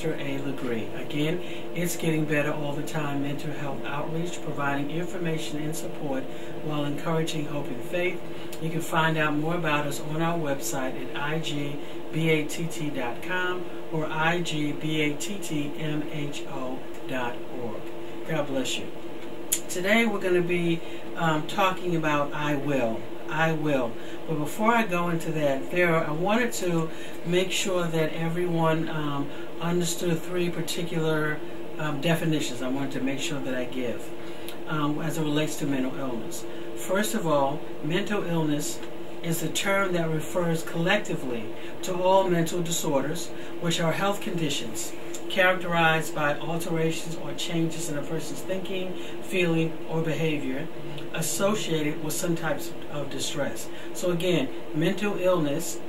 Mr. A. Legree. Again, it's getting better all the time. Mental health outreach, providing information and support while encouraging hope and faith. You can find out more about us on our website at igbatt.com or igbattmho.org. God bless you. Today we're going to be talking about I will. I will. But before I go into that, I wanted to make sure that everyone understood three particular definitions I wanted to make sure that I give as it relates to mental illness. First of all, mental illness is a term that refers collectively to all mental disorders, which are health conditions characterized by alterations or changes in a person's thinking, feeling, or behavior associated with some types of distress. So again, mental illness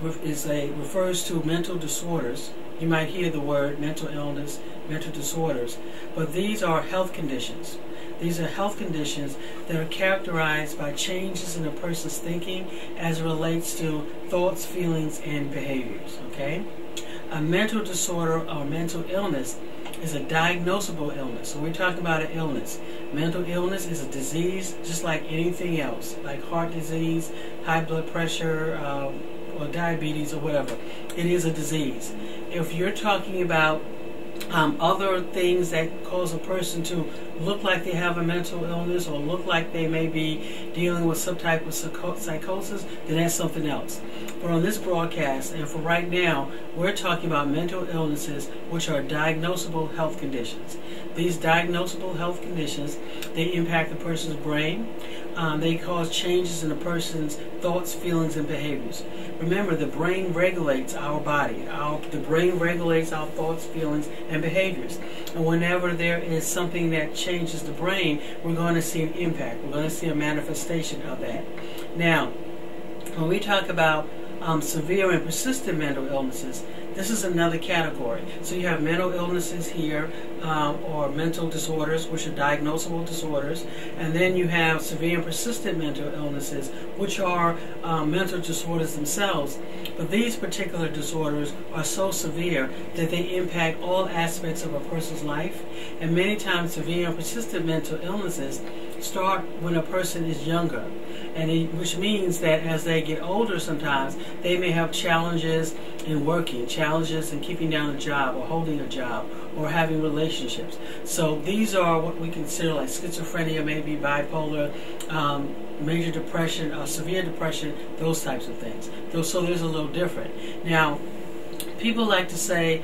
refers to mental disorders. You might hear the word mental illness, mental disorders, but these are health conditions. These are health conditions that are characterized by changes in a person's thinking as it relates to thoughts, feelings, and behaviors. Okay? A mental disorder or mental illness is a diagnosable illness. So we're talking about an illness. Mental illness is a disease just like anything else, like heart disease, high blood pressure, or diabetes or whatever. It is a disease. If you're talking about other things that cause a person to look like they have a mental illness or look like they may be dealing with some type of psychosis, then that's something else. But on this broadcast, and for right now, we're talking about mental illnesses which are diagnosable health conditions. These diagnosable health conditions, they impact the person's brain. They cause changes in a person's thoughts, feelings, and behaviors. Remember, the brain regulates our body. The brain regulates our thoughts, feelings, and behaviors. And whenever there is something that changes the brain, we're going to see an impact. We're going to see a manifestation of that. Now, when we talk about severe and persistent mental illnesses, this is another category. So you have mental illnesses here, or mental disorders, which are diagnosable disorders, and then you have severe and persistent mental illnesses, which are mental disorders themselves. But these particular disorders are so severe that they impact all aspects of a person's life, and many times severe and persistent mental illnesses start when a person is younger, which means that as they get older sometimes, they may have challenges in working, challenges in keeping down a job or holding a job or having relationships. So these are what we consider like schizophrenia, maybe bipolar, major depression, severe depression, those types of things. So there's a little different. Now, people like to say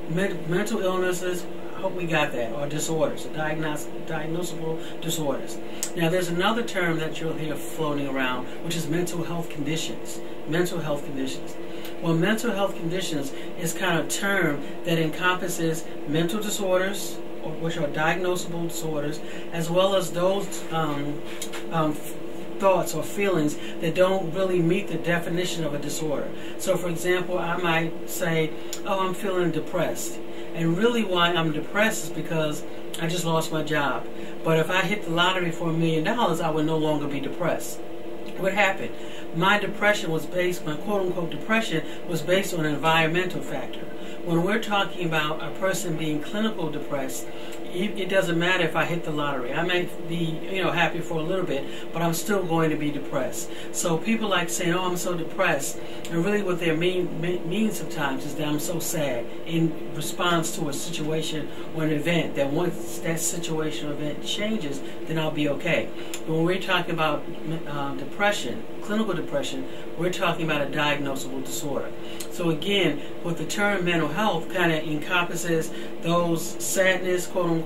mental illnesses, I hope we got that, or disorders, diagnosable disorders. Now there's another term that you'll hear floating around, which is mental health conditions. Mental health conditions. Well, mental health conditions is kind of a term that encompasses mental disorders, which are diagnosable disorders, as well as those thoughts or feelings that don't really meet the definition of a disorder. So for example, I might say, oh, I'm feeling depressed. And really why I'm depressed is because I just lost my job. But if I hit the lottery for $1 million, I would no longer be depressed. What happened? My depression was based, my quote-unquote depression was based on an environmental factor. When we're talking about a person being clinical depressed, it doesn't matter if I hit the lottery. I may be, happy for a little bit, but I'm still going to be depressed. So people like saying, oh, I'm so depressed. And really what they mean sometimes is that I'm so sad in response to a situation or an event, that once that situation or event changes, then I'll be okay. But when we're talking about depression, clinical depression, we're talking about a diagnosable disorder. So again, with the term mental health kind of encompasses those sadness, quote unquote,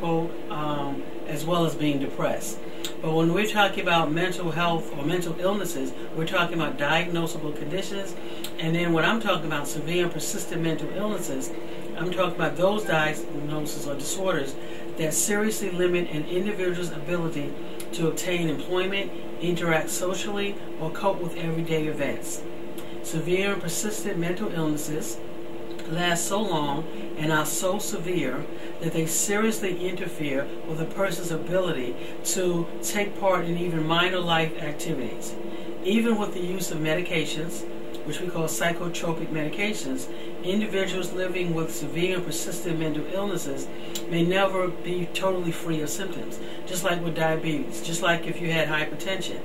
as well as being depressed. But when we're talking about mental health or mental illnesses, we're talking about diagnosable conditions. And then when I'm talking about severe and persistent mental illnesses, I'm talking about those diagnoses or disorders that seriously limit an individual's ability to obtain employment, interact socially, or cope with everyday events. Severe and persistent mental illnesses last so long and are so severe that they seriously interfere with a person's ability to take part in even minor life activities. Even with the use of medications, which we call psychotropic medications, individuals living with severe and persistent mental illnesses may never be totally free of symptoms. Just like with diabetes, just like if you had hypertension.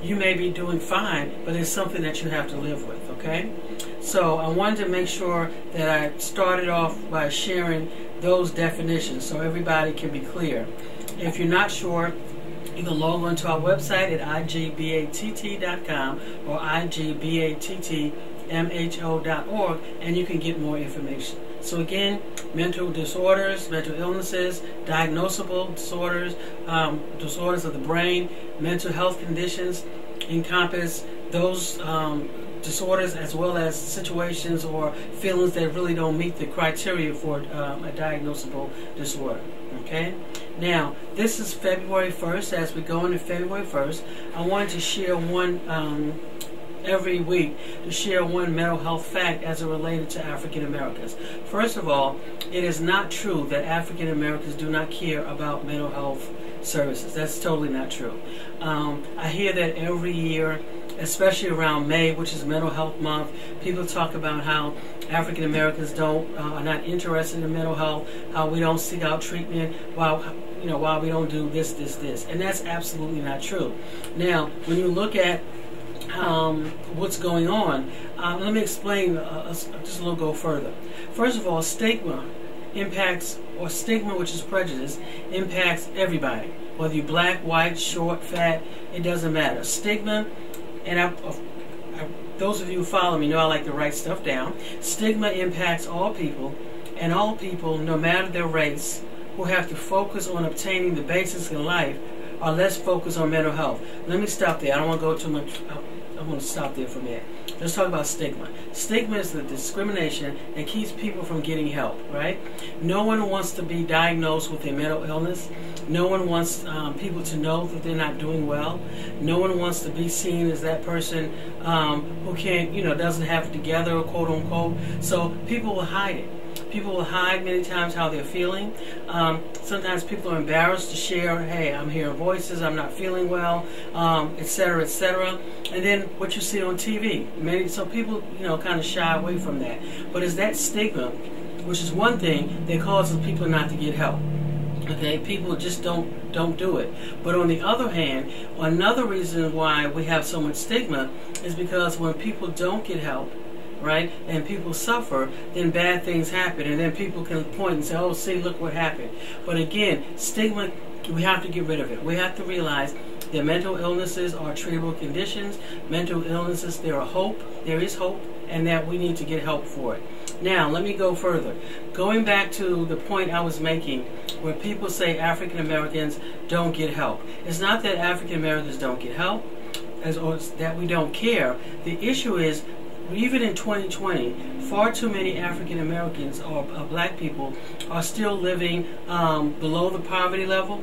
You may be doing fine, but it's something that you have to live with, okay? So I wanted to make sure that I started off by sharing those definitions so everybody can be clear. If you're not sure, you can log on to our website at igbatt.com or igbattmho.org and you can get more information. So again, mental disorders, mental illnesses, diagnosable disorders, disorders of the brain, mental health conditions encompass those disorders as well as situations or feelings that really don't meet the criteria for a diagnosable disorder. Okay? Now, this is February 1st. As we go into February 1st, I wanted to share one every week to share one mental health fact as it related to African Americans. First of all, it is not true that African Americans do not care about mental health services. That's totally not true. I hear that every year, especially around May, which is Mental Health Month, people talk about how African Americans are not interested in mental health, how we don't seek out treatment, while we don't do this, and that's absolutely not true. Now, when you look at what's going on, let me explain just a little go further. First of all, stigma, which is prejudice, impacts everybody, whether you're black, white, short, fat, it doesn't matter. Stigma, and those of you who follow me know I like to write stuff down. Stigma impacts all people, and all people, no matter their race, who have to focus on obtaining the basics in life are less focused on mental health. Let me stop there. I don't want to go too much. I'm going to stop there for a minute. Let's talk about stigma. Stigma is the discrimination that keeps people from getting help, right? No one wants to be diagnosed with a mental illness. No one wants people to know that they're not doing well. No one wants to be seen as that person who can't, doesn't have it together, quote unquote. So people will hide it. People will hide many times how they're feeling. Sometimes people are embarrassed to share, hey, I'm hearing voices, I'm not feeling well, etc., etc. And then what you see on TV. So people, kind of shy away from that. But it's that stigma, which is one thing that causes people not to get help. Okay, people just don't do it. But on the other hand, another reason why we have so much stigma is because when people don't get help, right, and people suffer, then bad things happen, and then people can point and say, oh, see, look what happened. But again, stigma, we have to get rid of it. We have to realize that mental illnesses are treatable conditions. Mental illnesses, there is hope, and that we need to get help for it. Now, let me go further. Going back to the point I was making, where people say African Americans don't get help. It's not that African Americans don't get help, or that we don't care. The issue is, even in 2020, far too many African Americans or black people are still living below the poverty level.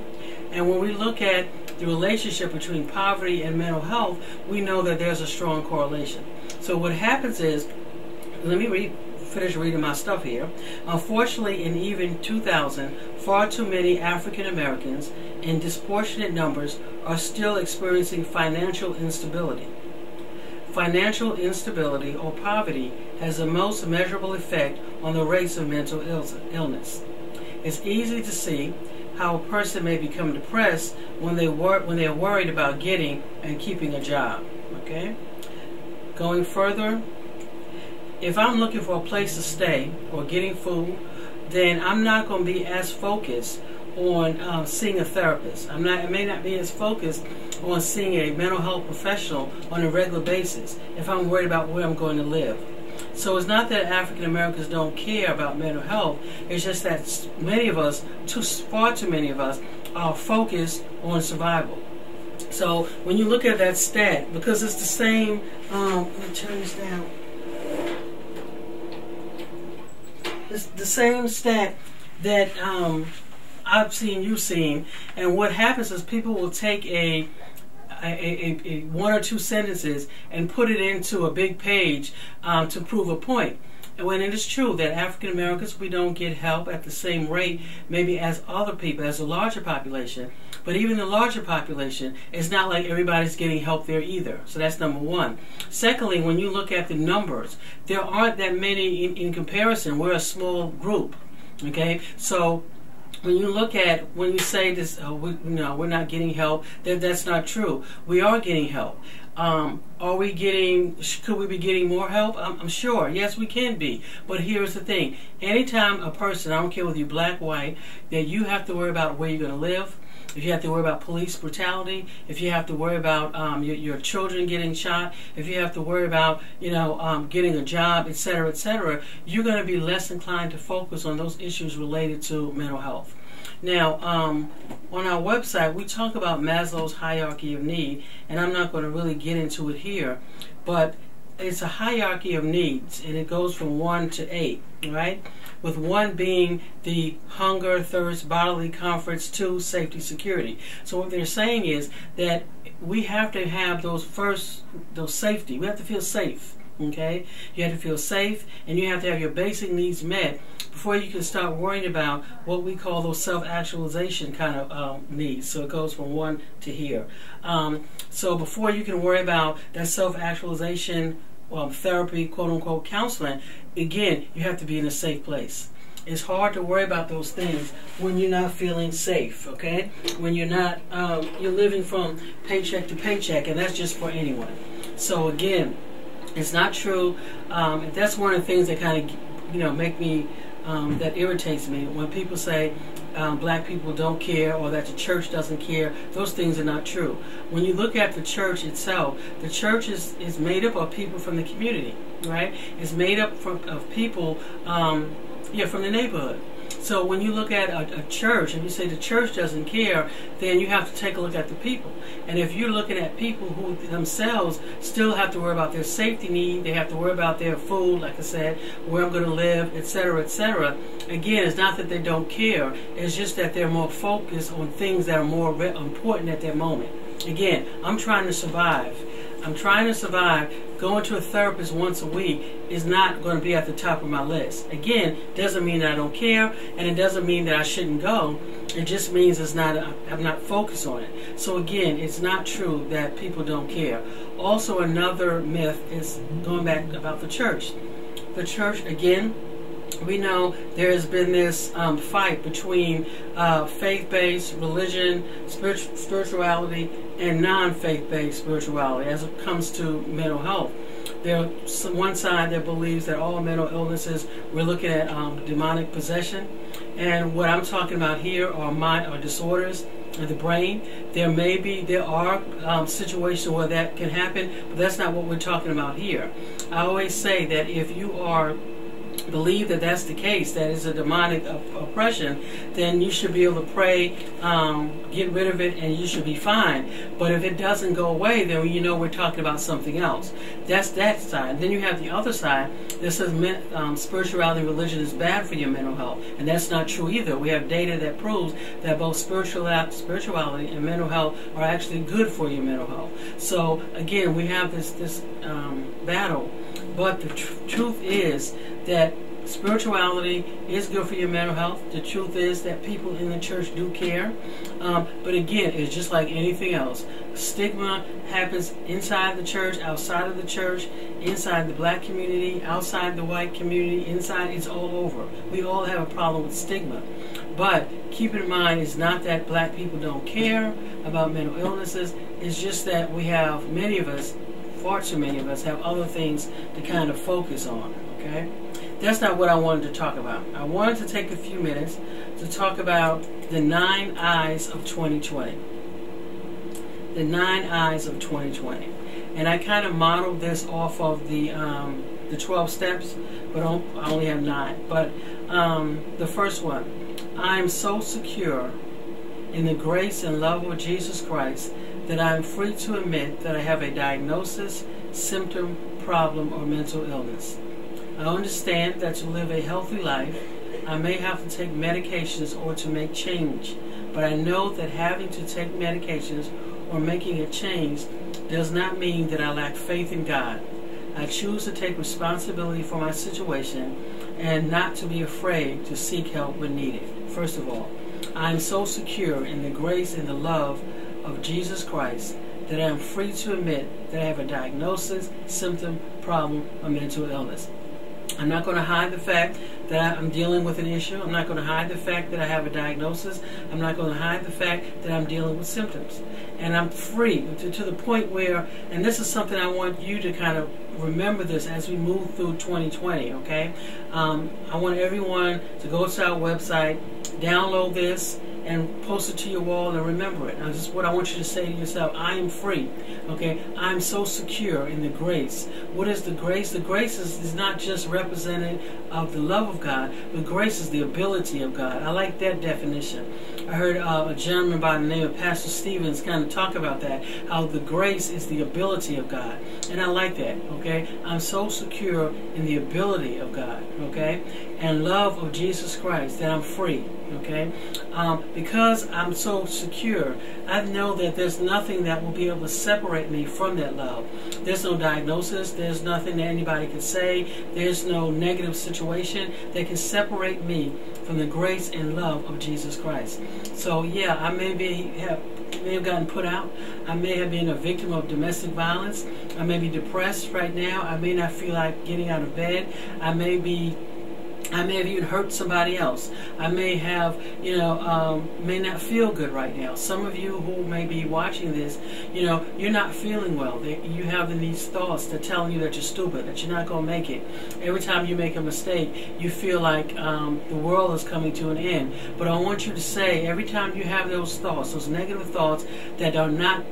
And when we look at the relationship between poverty and mental health, we know that there's a strong correlation. So what happens is, let me finish reading my stuff here. Unfortunately, in even 2000, far too many African Americans in disproportionate numbers are still experiencing financial instability. Financial instability or poverty has the most measurable effect on the rates of mental illness. It's easy to see how a person may become depressed when they're worried about getting and keeping a job. Okay? Going further, if I'm looking for a place to stay or getting food, then I'm not going to be as focused on seeing a therapist. I may not be as focused on seeing a mental health professional on a regular basis if I'm worried about where I'm going to live. So it's not that African Americans don't care about mental health. It's just that many of us, far too many of us, are focused on survival. So when you look at that stat, because it's the same, let me turn this down. It's the same stat that I've seen, you've seen, and what happens is people will take a one or two sentences and put it into a big page to prove a point. And when it is true that African Americans, we don't get help at the same rate maybe as other people, as a larger population, but even the larger population, it's not like everybody's getting help there either. So that's number one. Secondly, when you look at the numbers, there aren't that many in comparison. We're a small group, okay? So when you say this, we're not getting help, that's not true. We are getting help. Could we be getting more help? I'm sure. Yes, we can be. But here's the thing. Anytime a person, I don't care whether you're black, white, that you have to worry about where you're going to live, if you have to worry about police brutality, if you have to worry about your children getting shot, if you have to worry about getting a job, etc., you're going to be less inclined to focus on those issues related to mental health. Now, on our website, we talk about Maslow's hierarchy of need, and I'm not going to really get into it here, but it's a hierarchy of needs, and it goes from 1 to 8, right? With 1 being the hunger, thirst, bodily comforts, 2, safety, security. So what they're saying is that we have to have those safety. We have to feel safe, okay? You have to feel safe, and you have to have your basic needs met before you can start worrying about what we call those self-actualization kind of needs. So it goes from 1 to here. So before you can worry about that self-actualization therapy, quote-unquote counseling, again, you have to be in a safe place. It's hard to worry about those things when you're not feeling safe, okay? When you're not, you're living from paycheck to paycheck, and that's just for anyone. So again, it's not true. That's one of the things that kind of, make me, that irritates me when people say black people don't care or that the church doesn't care. Those things are not true. When you look at the church itself, the church is made up of people from the community, right? It's made up of people, from the neighborhood. So when you look at a church and you say the church doesn't care, then you have to take a look at the people. And if you're looking at people who themselves still have to worry about their safety need, they have to worry about their food, like I said, where I'm going to live, etc., again, it's not that they don't care. It's just that they're more focused on things that are more important at that moment. Again, I'm trying to survive. Going to a therapist once a week is not going to be at the top of my list. Again, doesn't mean that I don't care, and it doesn't mean that I shouldn't go. It just means I'm not focused on it. So again, it's not true that people don't care. Also, another myth is going back about the church. The church, again, we know there has been this fight between faith-based religion, spirituality, and non-faith-based spirituality as it comes to mental health. There's one side that believes that all mental illnesses, we're looking at demonic possession. And what I'm talking about here are disorders of the brain. There are situations where that can happen, but that's not what we're talking about here. I always say that if you believe that that's the case, that is a demonic oppression, then you should be able to pray, get rid of it, and you should be fine. But if it doesn't go away, then we're talking about something else. That's that side. Then you have the other side that says spirituality and religion is bad for your mental health, and that's not true either. We have data that proves that both spirituality and mental health are actually good for your mental health. So again, we have this battle. But the truth is that spirituality is good for your mental health. The truth is that people in the church do care. But again, it's just like anything else. Stigma happens inside the church, outside of the church, inside the black community, outside the white community, inside, it's all over. We all have a problem with stigma. But keep in mind, it's not that black people don't care about mental illnesses. It's just that we have, far too many of us have other things to kind of focus on, okay? That's not what I wanted to talk about. I wanted to take a few minutes to talk about the 9 I's of 2020. The 9 I's of 2020. And I kind of modeled this off of the 12 steps, but I only have 9. But the first one, I am so secure in the grace and love of Jesus Christ that I am free to admit that I have a diagnosis, symptom, problem, or mental illness. I understand that to live a healthy life, I may have to take medications or to make change, but I know that having to take medications or making a change does not mean that I lack faith in God. I choose to take responsibility for my situation and not to be afraid to seek help when needed. First of all, I am so secure in the grace and the love of Jesus Christ that I am free to admit that I have a diagnosis, symptom, problem, or mental illness. I'm not going to hide the fact that I'm dealing with an issue. I'm not going to hide the fact that I have a diagnosis. I'm not going to hide the fact that I'm dealing with symptoms. And I'm free to the point where, and this is something I want you to kind of remember this as we move through 2020, okay? I want everyone to go to our website, download this, and post it to your wall and remember it. Now, this is what I want you to say to yourself. I am free. Okay? I'm so secure in the grace. What is the grace? The grace is not just representative of the love of God, but grace is the ability of God. I like that definition. I heard a gentleman by the name of Pastor Stevens kind of talk about that, how the grace is the ability of God. And I like that, okay? I'm so secure in the ability of God, okay? And love of Jesus Christ that I'm free, okay? Because I'm so secure, I know that there's nothing that will be able to separate me from that love. There's no diagnosis. There's nothing that anybody can say. There's no negative situation that can separate me from the grace and love of Jesus Christ. So yeah, I may have gotten put out. I may have been a victim of domestic violence. I may be depressed right now. I may not feel like getting out of bed. I may have even hurt somebody else. I may have, may not feel good right now. Some of you who may be watching this, you're not feeling well. You have these thoughts that are telling you that you're stupid, that you're not going to make it. Every time you make a mistake, you feel like the world is coming to an end. But I want you to say, every time you have those thoughts, those negative thoughts that are not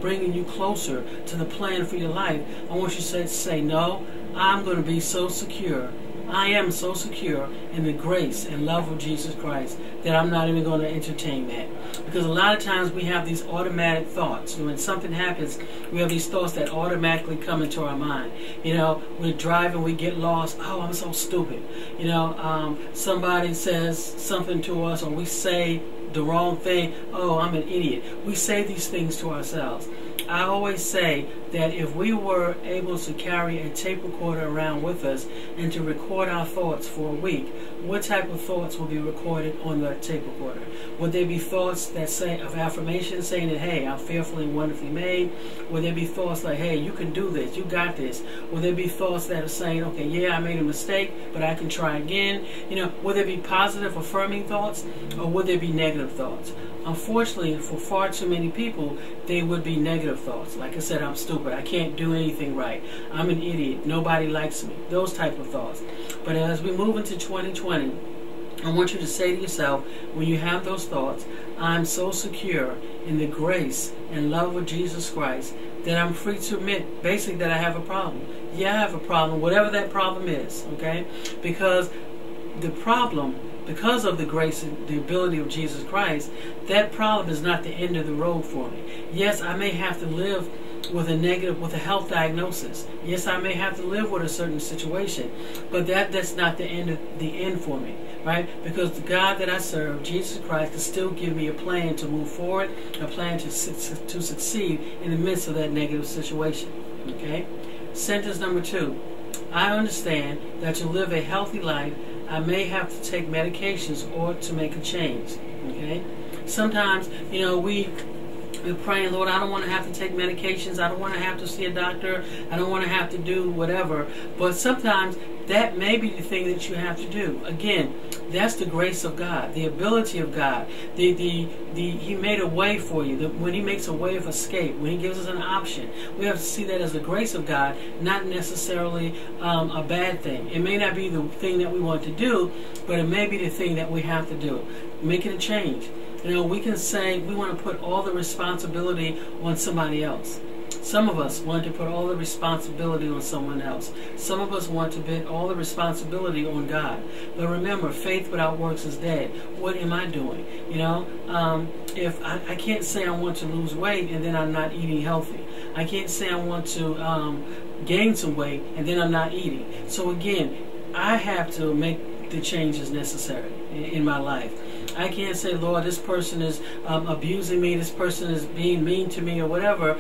bringing you closer to the plan for your life, I want you to say, no, I'm going to be so secure. I am so secure in the grace and love of Jesus Christ that I'm not even going to entertain that. Because a lot of times we have these automatic thoughts. When something happens, we have these thoughts that automatically come into our mind. We're driving, we get lost. Oh, I'm so stupid. Somebody says something to us, or we say the wrong thing. Oh, I'm an idiot. We say these things to ourselves. I always say that if we were able to carry a tape recorder around with us and to record our thoughts for a week, what type of thoughts will be recorded on the tape recorder? Would there be thoughts that say of affirmation, saying that, hey, I'm fearfully and wonderfully made? Would there be thoughts like, hey, you can do this, you got this? Would there be thoughts that are saying, okay, yeah, I made a mistake, but I can try again? Would there be positive, affirming thoughts, or would there be negative thoughts? Unfortunately, for far too many people, they would be negative thoughts. Like I said, I'm stupid. I can't do anything right. I'm an idiot. Nobody likes me. Those type of thoughts. But as we move into 2020, I want you to say to yourself, when you have those thoughts, I'm so secure in the grace and love of Jesus Christ that I'm free to admit, basically, that I have a problem. Yeah, I have a problem, whatever that problem is, okay? Because the problem, because of the grace and the ability of Jesus Christ, that problem is not the end of the road for me. Yes, I may have to live with a health diagnosis. Yes, I may have to live with a certain situation, but that's not the end for me, right? Because the God that I serve, Jesus Christ, can still give me a plan to move forward, a plan to succeed in the midst of that negative situation. Okay? Sentence number 2. I understand that to live a healthy life, I may have to take medications or to make a change. Okay? Sometimes, we're praying, Lord, I don't want to have to take medications. I don't want to have to see a doctor. I don't want to have to do whatever. But sometimes that may be the thing that you have to do. Again, that's the grace of God, the ability of God. He made a way for you. When He makes a way of escape, when He gives us an option, we have to see that as the grace of God, not necessarily a bad thing. It may not be the thing that we want to do, but it may be the thing that we have to do. Making a change. We can say we want to put all the responsibility on somebody else. Some of us want to put all the responsibility on someone else. Some of us want to put all the responsibility on God. But remember, faith without works is dead. What am I doing? If I can't say I want to lose weight and then I'm not eating healthy. I can't say I want to gain some weight and then I'm not eating. So again, I have to make the changes necessary in my life. I can't say, Lord, this person is abusing me, this person is being mean to me or whatever.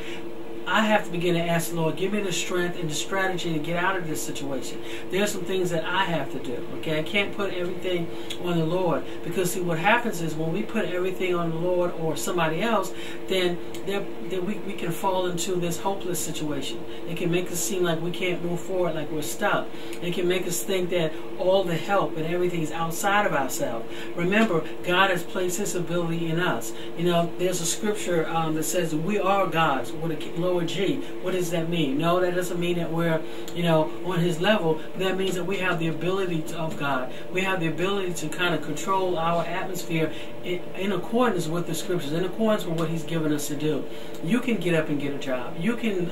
I have to begin to ask the Lord, give me the strength and the strategy to get out of this situation. There are some things that I have to do, okay? I can't put everything on the Lord, because see, what happens is when we put everything on the Lord or somebody else, then we can fall into this hopeless situation. It can make us seem like we can't move forward, like we're stuck. It can make us think that all the help and everything is outside of ourselves. Remember, God has placed His ability in us. You know, there's a scripture that says we are gods with a lower G. What does that mean? No, that doesn't mean that we're, you know, on His level. That means that we have the ability of God. We have the ability to kind of control our atmosphere in accordance with the scriptures, in accordance with what He's given us to do. You can get up and get a job. You can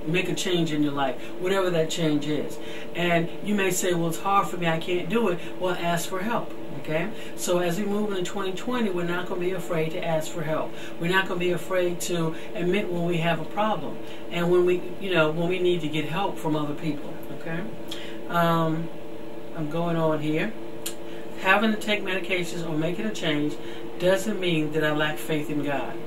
make a change in your life, whatever that change is. And you may say, well, it's hard for me, I can't do it. Well, ask for help. Okay? So as we move into 2020, we're not going to be afraid to ask for help. We're not going to be afraid to admit when we have a problem and when we, when we need to get help from other people. Okay? I'm going on here. Having to take medications or making a change doesn't mean that I lack faith in God.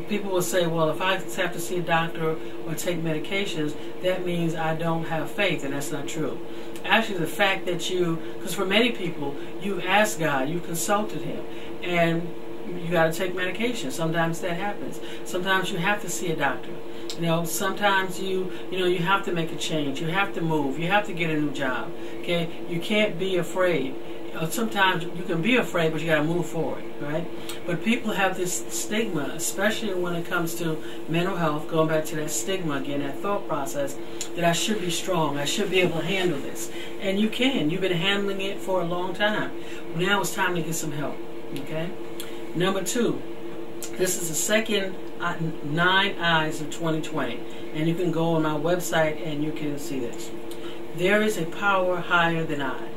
People will say, well, if I have to see a doctor or take medications, that means I don't have faith, and that's not true. Actually, the fact that because for many people, you've asked God, you've consulted Him, and you got to take medication. Sometimes that happens. Sometimes you have to see a doctor. Sometimes you have to make a change. You have to move. You have to get a new job. Okay, you can't be afraid. Sometimes you can be afraid, but you got to move forward, right? But people have this stigma, especially when it comes to mental health, going back to that stigma again, that thought process, that I should be strong, I should be able to handle this. And you can. You've been handling it for a long time. Now it's time to get some help, okay? Number 2, this is the second 9 I's of 2020. And you can go on my website and you can see this. There is a power higher than I.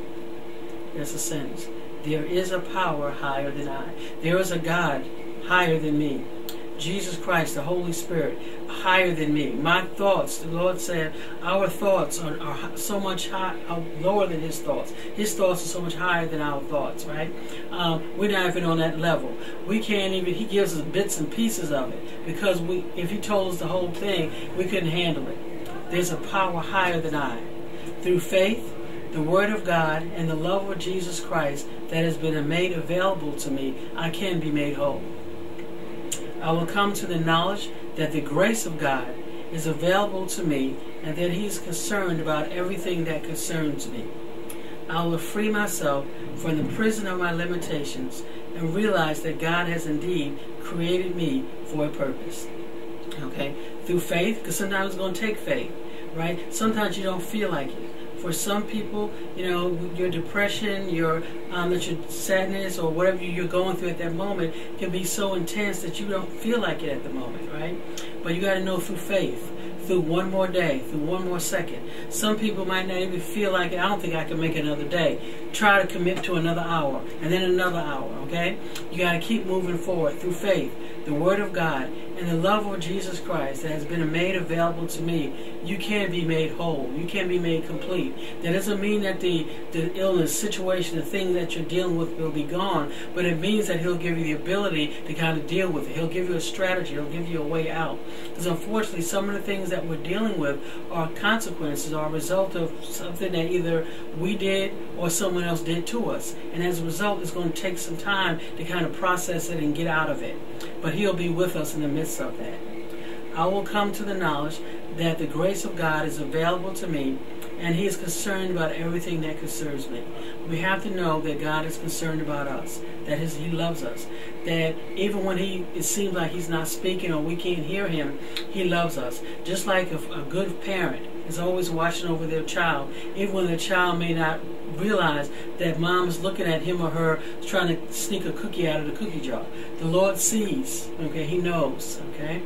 That's a sentence. There is a power higher than I. There is a God higher than me. Jesus Christ, the Holy Spirit, higher than me. My thoughts, the Lord said, our thoughts are so much lower than His thoughts. His thoughts are so much higher than our thoughts, right? We're not even on that level. We can't even, He gives us bits and pieces of it, because if He told us the whole thing, we couldn't handle it. There's a power higher than I. Through faith, the Word of God, and the love of Jesus Christ that has been made available to me, I can be made whole. I will come to the knowledge that the grace of God is available to me, and that He is concerned about everything that concerns me. I will free myself from the prison of my limitations and realize that God has indeed created me for a purpose. Okay? Through faith, because sometimes it's going to take faith, right? Sometimes you don't feel like it. For some people, your depression, your sadness, or whatever you're going through at that moment can be so intense that you don't feel like it at the moment, right? But you got to know through faith, through one more day, through one more second. Some people might not even feel like it. I don't think I can make another day. Try to commit to another hour, and then another hour, okay? You got to keep moving forward through faith, the Word of God, and the love of Jesus Christ that has been made available to me. You can be made whole. You can be made complete. That doesn't mean that the illness, situation, the thing that you're dealing with will be gone, but it means that He'll give you the ability to kind of deal with it. He'll give you a strategy. He'll give you a way out. Because unfortunately, some of the things that we're dealing with are consequences, are a result of something that either we did or someone else did to us. And as a result, it's going to take some time to kind of process it and get out of it. But He'll be with us in the midst of that. I will come to the knowledge that the grace of God is available to me, and He is concerned about everything that concerns me. We have to know that God is concerned about us, that He loves us, that even when it seems like He's not speaking or we can't hear Him, He loves us. Just like a good parent is always watching over their child, even when the child may not realize that mom is looking at him or her trying to sneak a cookie out of the cookie jar. The Lord sees, okay? He knows, okay?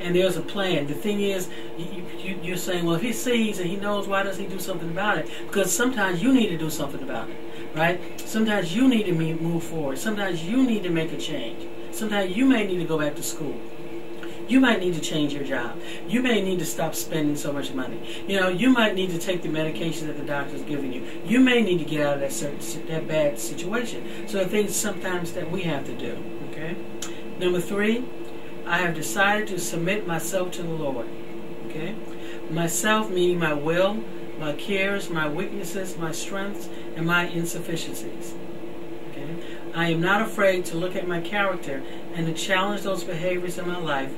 And there's a plan. The thing is, you're saying, well, if He sees and He knows, why does He do something about it? Because sometimes you need to do something about it, right? Sometimes you need to move forward. Sometimes you need to make a change. Sometimes you may need to go back to school. You might need to change your job. You may need to stop spending so much money. You might need to take the medication that the doctor's giving you. You may need to get out of that bad situation. So the things sometimes that we have to do, okay? Number 3, I have decided to submit myself to the Lord. Okay? Myself meaning my will, my cares, my weaknesses, my strengths, and my insufficiencies. Okay? I am not afraid to look at my character and to challenge those behaviors in my life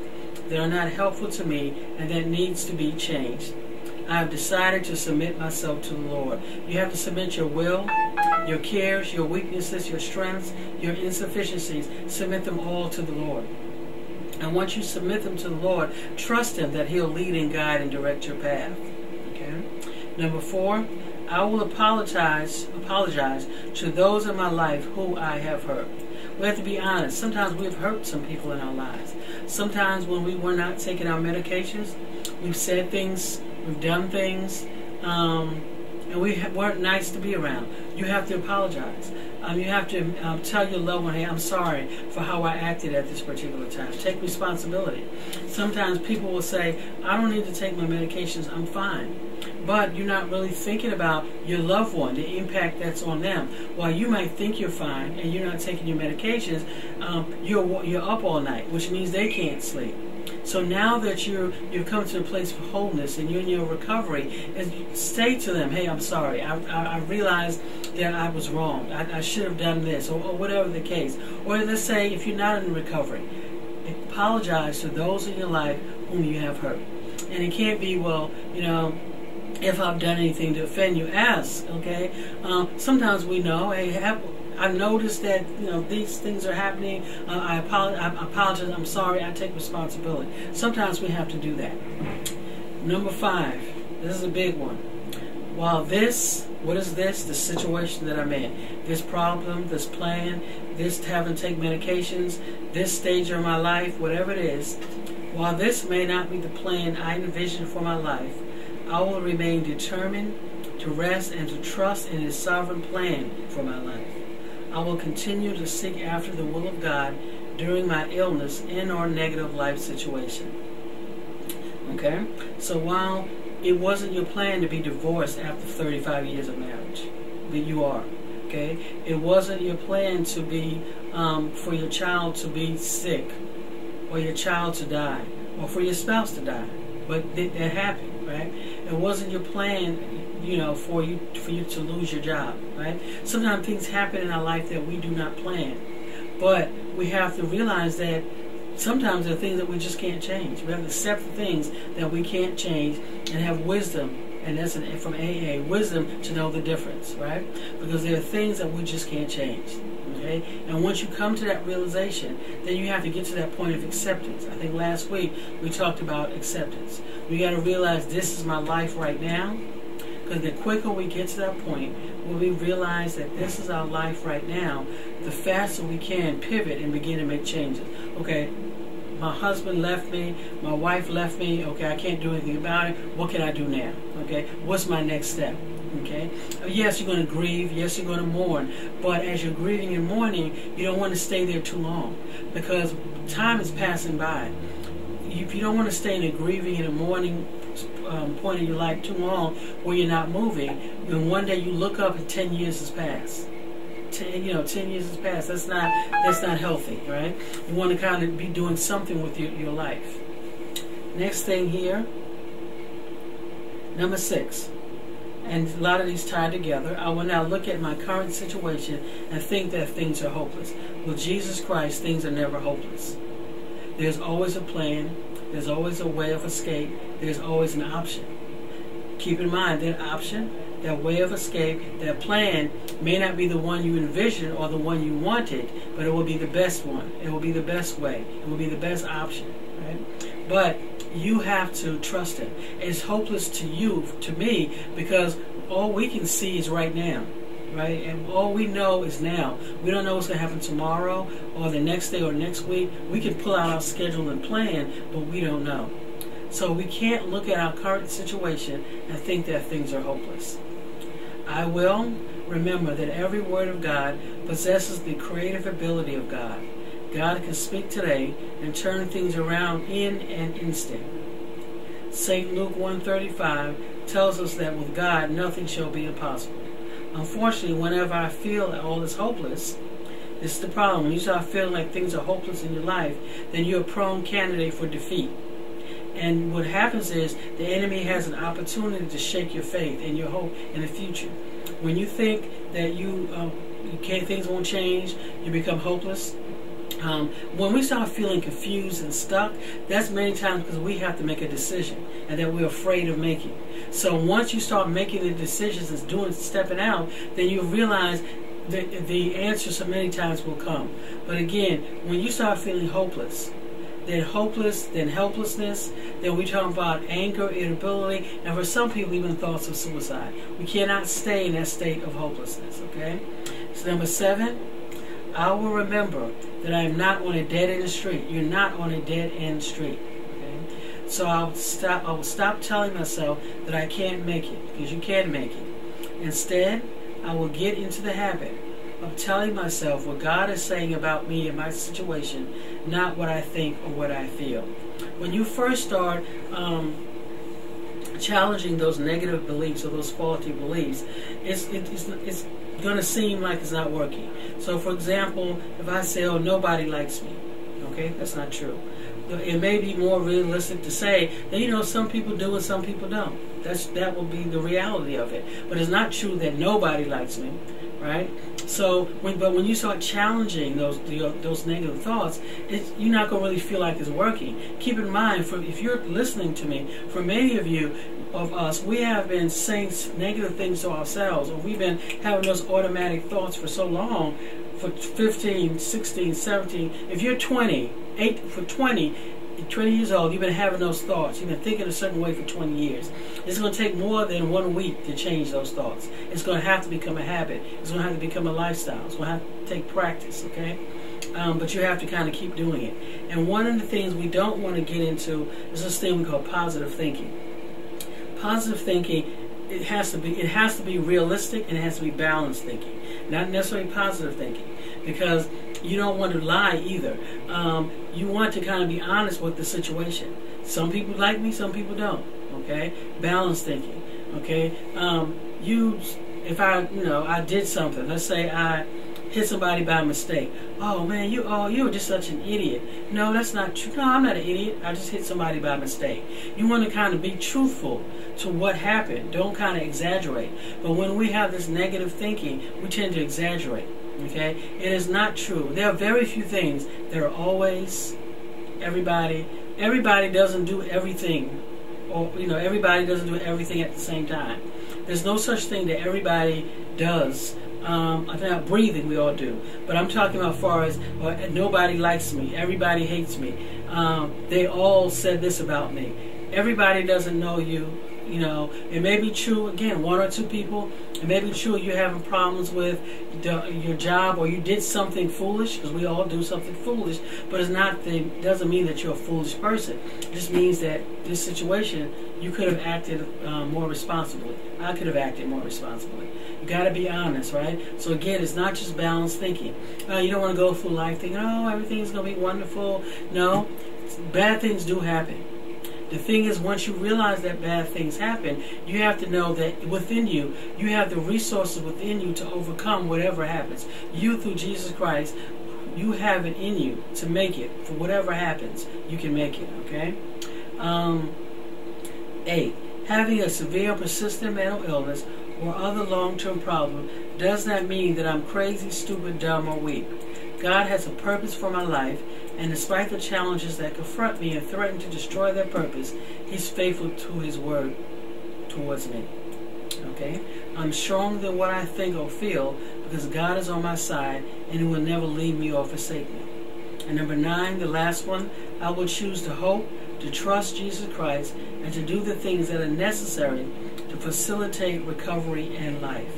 that are not helpful to me and that needs to be changed. I have decided to submit myself to the Lord. You have to submit your will, your cares, your weaknesses, your strengths, your insufficiencies. Submit them all to the Lord. And once you submit them to the Lord, trust Him that He'll lead and guide and direct your path. Okay? Number 4, I will apologize to those in my life who I have hurt. We have to be honest. Sometimes we've hurt some people in our lives. Sometimes when we were not taking our medications, we've said things, we've done things, and we weren't nice to be around. You have to apologize. You have to tell your loved one, hey, I'm sorry for how I acted at this particular time. Take responsibility. Sometimes people will say, I don't need to take my medications, I'm fine. But you're not really thinking about your loved one, the impact that's on them. While you might think you're fine and you're not taking your medications, you're up all night, which means they can't sleep. So now that you've come to a place of wholeness and you're in your recovery, and say to them, hey, I'm sorry. I realized that I was wrong. I should have done this, or whatever the case. Or let's say if you're not in recovery, apologize to those in your life whom you have hurt. And it can't be, well, if I've done anything to offend you, ask, okay? Sometimes we know, hey, I noticed that, these things are happening. I apologize, I'm sorry, I take responsibility. Sometimes we have to do that. Number 5, this is a big one. While what is this? The situation that I'm in. This problem, this plan, this having to take medications, this stage of my life, whatever it is, while this may not be the plan I envision for my life, I will remain determined to rest and to trust in His sovereign plan for my life. I will continue to seek after the will of God during my illness in or negative life situation. Okay? So while it wasn't your plan to be divorced after 35 years of marriage, but you are. Okay? It wasn't your plan to be, for your child to be sick, or your child to die, or for your spouse to die. But that happened, right? It wasn't your plan, for you to lose your job, right? Sometimes things happen in our life that we do not plan. But we have to realize that sometimes there are things that we just can't change. We have to accept the things that we can't change and have wisdom, and that's from AA, wisdom to know the difference, right? Because there are things that we just can't change. Okay? And once you come to that realization, then you have to get to that point of acceptance. I think last week we talked about acceptance. We got to realize this is my life right now. Because the quicker we get to that point, when we realize that this is our life right now, the faster we can pivot and begin to make changes. Okay, my husband left me, my wife left me, okay, I can't do anything about it. What can I do now? Okay, what's my next step? Okay, yes, you're going to grieve, yes, you're going to mourn, but as you're grieving and mourning, you don't want to stay there too long because time is passing by. If you don't want to stay in a grieving and a mourning point in your life too long where you're not moving, and one day you look up and 10 years has passed. 10 years has passed. That's not healthy, right? You want to kind of be doing something with your life. Next thing here, number 6. And a lot of these tie together. I will now look at my current situation and think that things are hopeless. With Jesus Christ, things are never hopeless. There's always a plan. There's always a way of escape. There's always an option. Keep in mind that option, that way of escape, that plan may not be the one you envisioned or the one you wanted, but it will be the best one. It will be the best way. It will be the best option. Right? But you have to trust Him. It's hopeless to you, to me, because all we can see is right now. Right? And all we know is now. We don't know what's going to happen tomorrow or the next day or next week. We can pull out our schedule and plan, but we don't know. So we can't look at our current situation and think that things are hopeless. I will remember that every word of God possesses the creative ability of God. God can speak today and turn things around in an instant. St. Luke 1:35 tells us that with God nothing shall be impossible. Unfortunately, whenever I feel all is hopeless, This is the problem. When you start feeling like things are hopeless in your life, then you're a prone candidate for defeat. And what happens is the enemy has an opportunity to shake your faith and your hope in the future. When you think that things won't change, you become hopeless. When we start feeling confused and stuck, that's many times because we have to make a decision and that we're afraid of making. So once you start making the decisions and stepping out, then you realize that the answer so many times will come. But again, when you start feeling hopeless, then helplessness, then we talk about anger, irritability, and for some people even thoughts of suicide. We cannot stay in that state of hopelessness, okay? So number 7, I will remember that I am not on a dead-end street. You're not on a dead-end street, okay? So I will stop telling myself that I can't make it, because you can make it. Instead, I will get into the habit of telling myself what God is saying about me and my situation, not what I think or what I feel. When you first start challenging those negative beliefs or those faulty beliefs, it's going to seem like it's not working. So, for example, if I say, "Oh, nobody likes me," okay, that's not true. It may be more realistic to say that some people do and some people don't. That will be the reality of it. But it's not true that nobody likes me, right? So, when you start challenging those negative thoughts, you're not going to really feel like it's working. Keep in mind, if you're listening to me, for many of us, we have been saying negative things to ourselves, or we've been having those automatic thoughts for so long, for 15, 16, 17. If you're 20 years old, you've been having those thoughts. You've been thinking a certain way for 20 years. It's going to take more than 1 week to change those thoughts. It's going to have to become a habit. It's going to have to become a lifestyle. It's going to have to take practice, okay? But you have to kind of keep doing it. And one of the things we don't want to get into is this thing we call positive thinking. Positive thinking, it has to be realistic, and it has to be balanced thinking, not necessarily positive thinking, because you don't want to lie either. You want to kind of be honest with the situation. Some people like me, some people don't. Okay, balanced thinking. Okay, if I did something. Let's say I hit somebody by mistake. "Oh man, you were just such an idiot." No, that's not true. No, I'm not an idiot. I just hit somebody by mistake. You want to kind of be truthful to what happened. Don't kind of exaggerate. But when we have this negative thinking, we tend to exaggerate. Okay, it is not true. There are very few things. There are always everybody. Everybody doesn't do everything, or everybody doesn't do everything at the same time. There's no such thing that everybody does. I think breathing we all do, but I'm talking about as far as nobody likes me, everybody hates me. They all said this about me. Everybody doesn't know you. It may be true, again, 1 or 2 people. It may be true you're having problems with your job, or you did something foolish, because we all do something foolish, but it doesn't mean that you're a foolish person. It just means that this situation, you could have acted more responsibly. I could have acted more responsibly. You got to be honest, right? So again, it's not just balanced thinking. You don't want to go through life thinking, "Oh, everything's going to be wonderful." No, bad things do happen. The thing is, once you realize that bad things happen, you have to know that within you, you have the resources within you to overcome whatever happens. You, through Jesus Christ, you have it in you to make it. For whatever happens, you can make it, okay? 8. Having a severe, persistent mental illness or other long-term problem does not mean that I'm crazy, stupid, dumb, or weak. God has a purpose for my life, and despite the challenges that confront me and threaten to destroy that purpose, He's faithful to His word towards me. Okay? I'm stronger than what I think or feel, because God is on my side, and He will never leave me or forsake me. And number 9, the last one, I will choose to hope, to trust Jesus Christ, and to do the things that are necessary to facilitate recovery and life.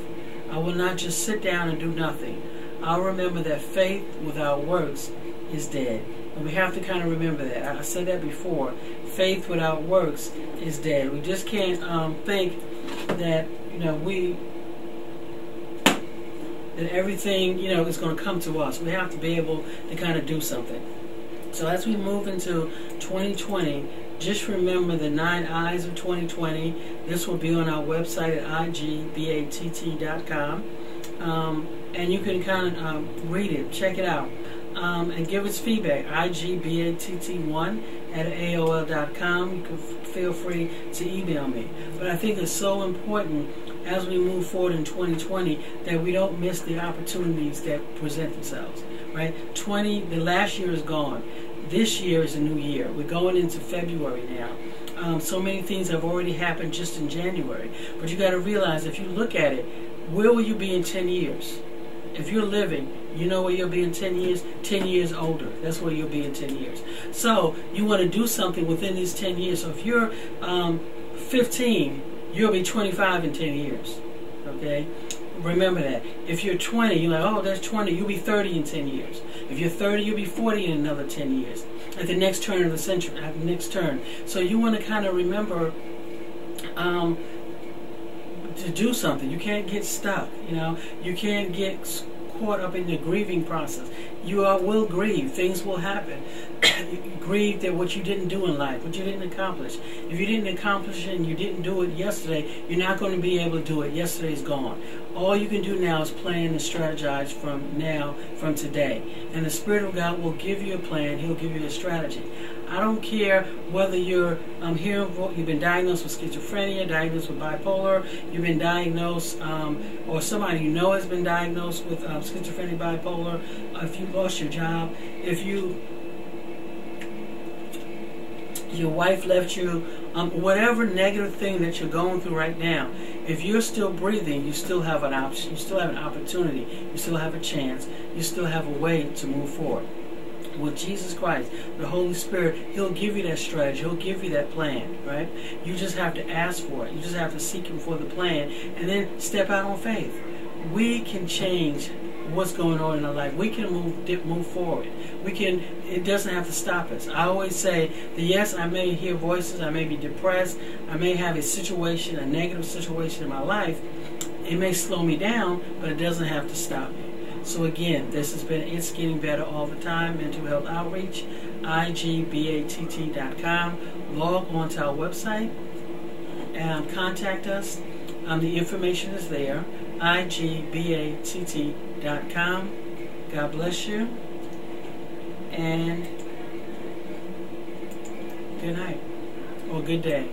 I will not just sit down and do nothing. I'll remember that faith without works is dead. And we have to kind of remember that. I said that before. Faith without works is dead. We just can't think that that everything is going to come to us. We have to be able to kind of do something. So as we move into 2020, just remember the 9 I's of 2020. This will be on our website at igbatt.com. And you can kind of read it, check it out, and give us feedback. igbatt1@aol.com. You can feel free to email me. But I think it's so important as we move forward in 2020 that we don't miss the opportunities that present themselves. Right? The last year is gone. This year is a new year. We're going into February now. So many things have already happened just in January. But you got to realize, if you look at it, where will you be in 10 years? If you're living, you know where you'll be in 10 years? 10 years older. That's where you'll be in 10 years. So you want to do something within these 10 years. So if you're 15, you'll be 25 in 10 years. Okay? Remember that. If you're 20, you're like, oh, that's 20. You'll be 30 in 10 years. If you're 30, you'll be 40 in another 10 years. At the next turn of the century, at the next turn. So you want to kind of remember to do something. You can't get stuck. You can't get caught up in the grieving process. You will grieve. Things will happen. You grieve that what you didn't do in life, what you didn't accomplish. If you didn't accomplish it and you didn't do it yesterday, you're not going to be able to do it. Yesterday's gone. All you can do now is plan and strategize from today. And the Spirit of God will give you a plan. He'll give you a strategy. I don't care whether you've been diagnosed with schizophrenia, diagnosed with bipolar, you've been diagnosed, or somebody you know has been diagnosed with schizophrenia, bipolar, if you lost your job, if your wife left you, whatever negative thing that you're going through right now, if you're still breathing, you still have an option, you still have an opportunity, you still have a chance, you still have a way to move forward. With Jesus Christ, the Holy Spirit, He'll give you that strategy. He'll give you that plan, right? You just have to ask for it. You just have to seek Him for the plan and then step out on faith. We can change what's going on in our life. We can move forward. It doesn't have to stop us. I always say that yes, I may hear voices, I may be depressed, I may have a negative situation in my life. It may slow me down, but it doesn't have to stop me. So again, this has been It's Getting Better All the Time, Mental Health Outreach, igbatt.com. Log on to our website and contact us. The information is there, igbatt.com. God bless you, and good night, or good day.